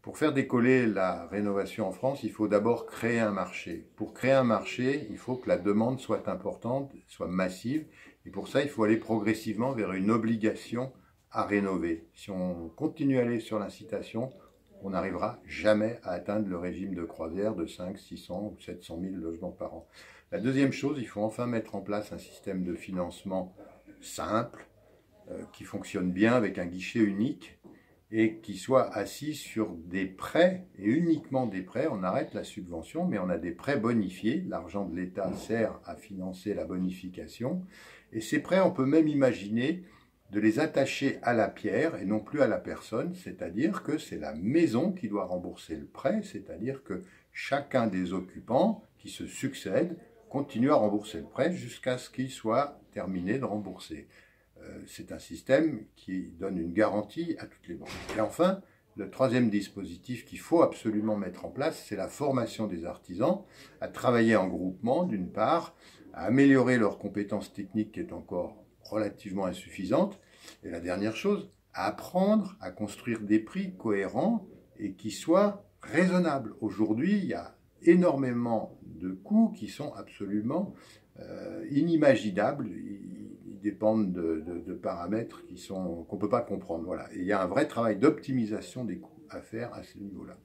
Pour faire décoller la rénovation en France, il faut d'abord créer un marché. Pour créer un marché, il faut que la demande soit importante, soit massive. Et pour ça, il faut aller progressivement vers une obligation à rénover. Si on continue à aller sur l'incitation, on n'arrivera jamais à atteindre le régime de croisière de 5, 600 ou 700 000 logements par an. La deuxième chose, il faut enfin mettre en place un système de financement simple, qui fonctionne bien avec un guichet unique et qui soit assis sur des prêts, et uniquement des prêts. On arrête la subvention, mais on a des prêts bonifiés. L'argent de l'État sert à financer la bonification. Et ces prêts, on peut même imaginer de les attacher à la pierre et non plus à la personne, c'est-à-dire que c'est la maison qui doit rembourser le prêt, c'est-à-dire que chacun des occupants qui se succèdent continue à rembourser le prêt jusqu'à ce qu'il soit terminé de rembourser. C'est un système qui donne une garantie à toutes les banques. Et enfin, le troisième dispositif qu'il faut absolument mettre en place, c'est la formation des artisans à travailler en groupement, d'une part, à améliorer leurs compétences techniques qui est encore relativement insuffisante, et la dernière chose, à apprendre à construire des prix cohérents et qui soient raisonnables. Aujourd'hui, il y a énormément de coûts qui sont absolument inimaginables. Ils dépendent de paramètres qu'on ne peut pas comprendre. Voilà. Et il y a un vrai travail d'optimisation des coûts à faire à ce niveau-là.